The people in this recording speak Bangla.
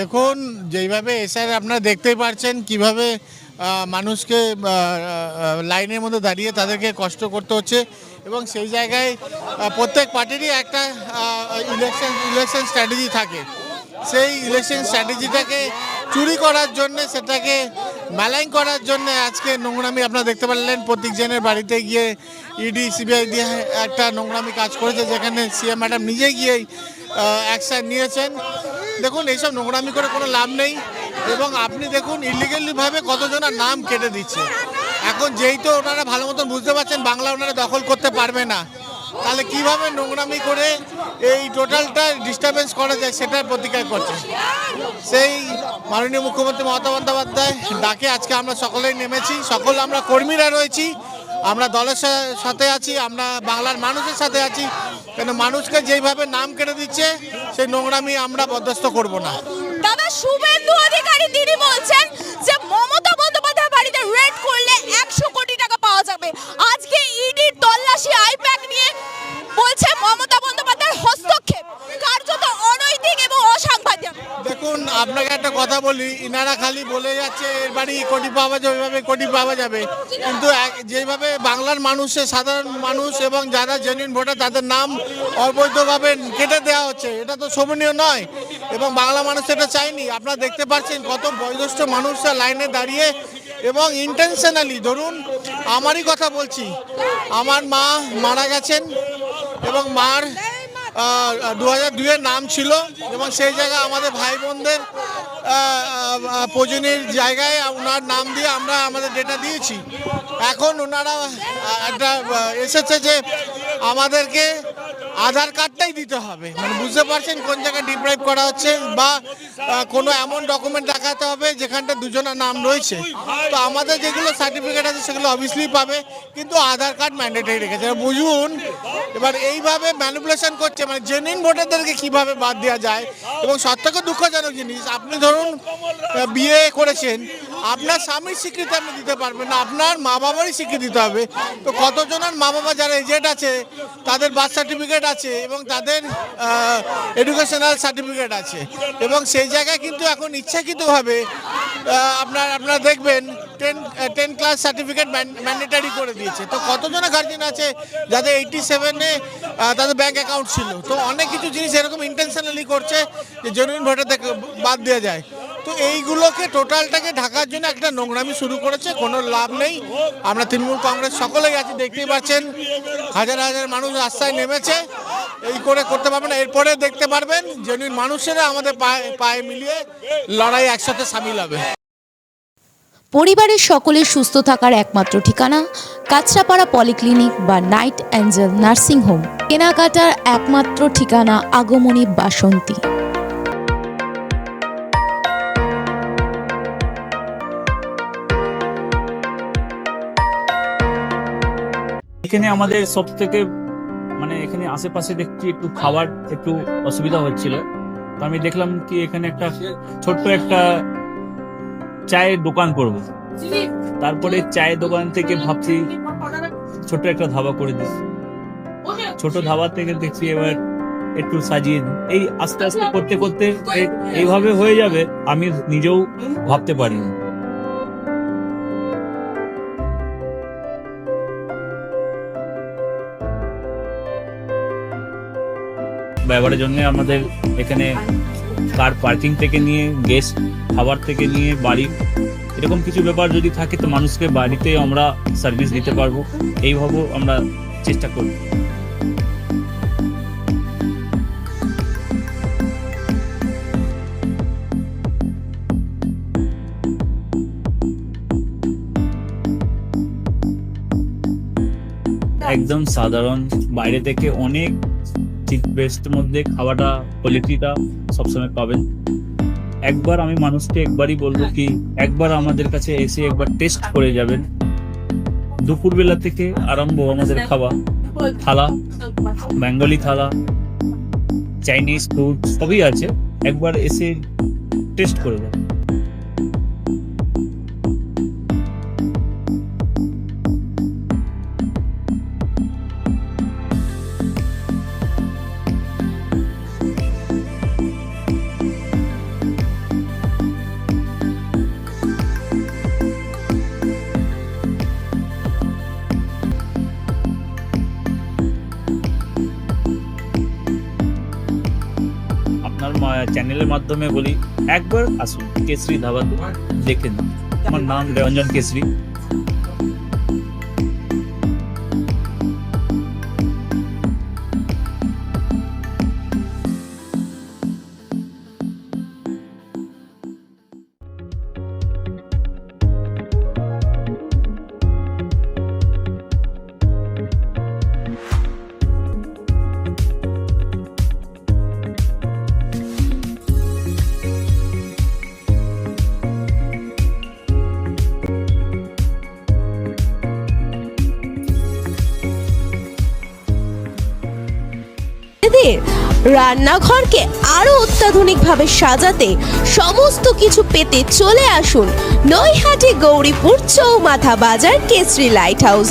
দেখুন, যেইভাবে এসআর আপনারা দেখতেই পাচ্ছেন কিভাবে মানুষকে লাইনের মধ্যে দাঁড়িয়ে তাদেরকে কষ্ট করতে হচ্ছে, এবং সেই জায়গায় প্রত্যেক পার্টিরই একটা ইলেকশন স্ট্র্যাটেজি থাকে। সেই ইলেকশন স্ট্র্যাটেজিটাকে চুরি করার জন্যে, সেটাকে মেলাইন করার জন্যে আজকে নোংরামি আপনারা দেখতে পারলেন। প্রতীক জেনের বাড়িতে গিয়ে ইডি সিবিআই দিয়ে একটা নোংরামি কাজ করেছে, যেখানে সিএম ম্যাডাম নিজে গিয়েই অ্যাকশন নিয়েছেন। দেখুন, এইসব নোংরামি করে কোনো লাভ নেই, এবং আপনি দেখুন ইলিগালিভাবে কতজনের নাম কেটে দিচ্ছে। এখন যেই তো ওনারা ভালো মতন বুঝতে পারছেন বাংলা ওনারা দখল করতে পারবে না, তাহলে কিভাবে নোংরামি করে এই টোটালটা ডিস্টারবেন্স করা যায় সেটার প্রতিকার করছে। সেই মাননীয় মুখ্যমন্ত্রী মমতা বন্দ্যোপাধ্যায় ডাকে আজকে আমরা সকলেই নেমেছি, সকল আমরা কর্মীরা রয়েছি, আমরা দলের সাথে আছি, আমরা বাংলার মানুষের সাথে আছি। কেন মানুষকে যেইভাবে নাম কেটে দিচ্ছে সেই নোংরামি আমরা বরদাস্ত করব না। দাদা শুভেন্দু অধিকারী তিনি বলছেন যে মমতা বন্দ্যোপাধ্যায় বাড়িতে রেড করলে 100 কোটি টাকা পাওয়া যাবে। আজকে ইডির তল্লাশি আইপ্যাক নিয়ে বলছে মমতা বন্দ্যোপাধ্যায়ের হস্তক্ষেপ কার্যত অনৈতিক এবং অসাংবিধানিক। দেখুন, আপনাকে একটা কথা বলি, ইনারা খালি বলে যাচ্ছে এর বাড়ি কোটি পাওয়া যাবে, ওইভাবে কোটি পাওয়া যাবে, কিন্তু যেভাবে বাংলার মানুষের সাধারণ মানুষ এবং যারা জেনুইন ভোটার তাদের নাম অবৈধভাবে কেটে দেওয়া হচ্ছে, এটা তো শোভনীয় নয়, এবং বাংলা মানুষ এটা চায়নি। আপনারা দেখতে পাচ্ছেন কত বয়োজ্যেষ্ঠ মানুষরা লাইনে দাঁড়িয়ে এবং ইন্টেনশনালি, ধরুন আমারই কথা বলছি, আমার মা মারা গেছেন এবং মার 2002-এর নাম ছিল, এবং সেই জায়গায় আমাদের ভাই বোনদের প্রয়োজনীয় জায়গায় ওনার নাম দিয়ে আমরা আমাদের ডেটা দিয়েছি। এখন ওনারা একটা এসেছে যে আমাদেরকে আধার কার্ডটাই দিতে হবে, মানে বুঝতে পারছেন কোন জায়গায় ডিপ্রাইভ করা হচ্ছে, বা কোনো এমন ডকুমেন্ট দেখাতে হবে যেখানটা দুজনের নাম রয়েছে। তো আমাদের যেগুলো সার্টিফিকেট আছে সেগুলো অবভিয়াসলি পাবে, কিন্তু আধার কার্ড ম্যান্ডেটরি রেখেছে। বুঝুন, এবার এইভাবে ম্যানিপুলেশন করছে, মানে জেনুইন ভোটারদেরকে কিভাবে বাদ দেওয়া যায়। এবং সবথেকে দুঃখজনক জিনিস, আপনি ধরুন বিয়ে করেছেন, আপনার স্বামীর স্বীকৃতি আপনি দিতে পারবেন না, আপনার মা বাবারই স্বীকৃতি দিতে হবে। তো কতজনের মা বাবা যারা এজেন্ট আছে তাদের বার্থ সার্টিফিকেট আছে এবং তাদের এডুকেশনাল সার্টিফিকেট আছে, এবং সেই জায়গায় কিন্তু এখন ইচ্ছাকৃতভাবে আপনারা দেখবেন 10 ক্লাস সার্টিফিকেট ম্যান্ডেটারি করে দিয়েছে। তো কতজনের গার্জেন আছে যাদের 87-এ তাদের ব্যাঙ্ক অ্যাকাউন্ট ছিল। তো অনেক কিছু জিনিস এরকম ইন্টেনশনালি করছে যে জেনুইন ভোটারদের বাদ দেওয়া যায়। তো এইগুলোকে টোটালটাকে ঢাকার জন্য একটা নোংরামি শুরু করেছে, কোনো লাভ নেই। আমরা তৃণমূল কংগ্রেস সকলেই আছি, দেখতেই পাচ্ছেন হাজার হাজার মানুষ রাস্তায় নেমেছে। এই করে করতে পারবেন না, এরপরে দেখতে পারবেন জেনুইন মানুষেরা আমাদের পায়ে মিলিয়ে লড়াই একসাথে সামিল হবে। পরিবারের সকলের সুস্থ থাকার একমাত্র ঠিকানা কাঁচরাপাড়া পলিক্লিনিক বা নাইট অ্যাঞ্জেল নার্সিং হোম। কেনাকাটার একমাত্র ঠিকানা আগমনী বাসন্তী। এখানে আমাদের সব থেকে মানে এখানে আশেপাশে দেখছি একটু খাবার একটু অসুবিধা হচ্ছিল, তো আমি দেখলাম কি এখানে একটা ছোট্ট একটা চায়ের দোকান করব। তারপরে চায়ের দোকান থেকে ভাবছি ছোট একটা ধাবা করে দিই। ছোট ধাবা থেকে দেখছি এবার একটু সাজিয়ে দিই। এই আস্তে আস্তে করতে করতে এইভাবে হয়ে যাবে আমি নিজেও ভাবতে পারিনি। ব্যবহারের জন্য আমাদের এখানে কার পার্কিং থেকে নিয়ে গেস্ট খাবার থেকে নিয়ে বাড়ি এরকম কিছু ব্যাপার যদি থাকে তো মানুষকে বাড়িতে আমরা সার্ভিস দিতে পারবো, এইভাবেও আমরা চেষ্টা করব। একদম সাধারণ, বাইরে থেকে অনেক চিপ বেস্টের মধ্যে খাওয়াটা কোয়ালিটিটা সবসময় পাবেন। একবার আমি মানুষকে একবারই বলবো কি একবার আমাদের কাছে এসে একবার টেস্ট করে যাবেন। দুপুরবেলা থেকে আরম্ভ আমাদের খাওয়া, থালা, বেঙ্গলি থালা, চাইনিজ ফুড সবই আছে, একবার এসে টেস্ট করে যাবেন। চ্যানেলের মাধ্যমে বলি একবার আসুন কেশরি ধাবাতে দেখে নিন। আমার নাম রঞ্জন কেশরি। এদের রান্নাঘরকে আরো অত্যাধুনিকভাবে সাজাতে সমস্ত কিছু পেতে চলে আসুন নৈহাটি গৌরীপুর চৌমাথা বাজার কেশরি লাইট হাউস।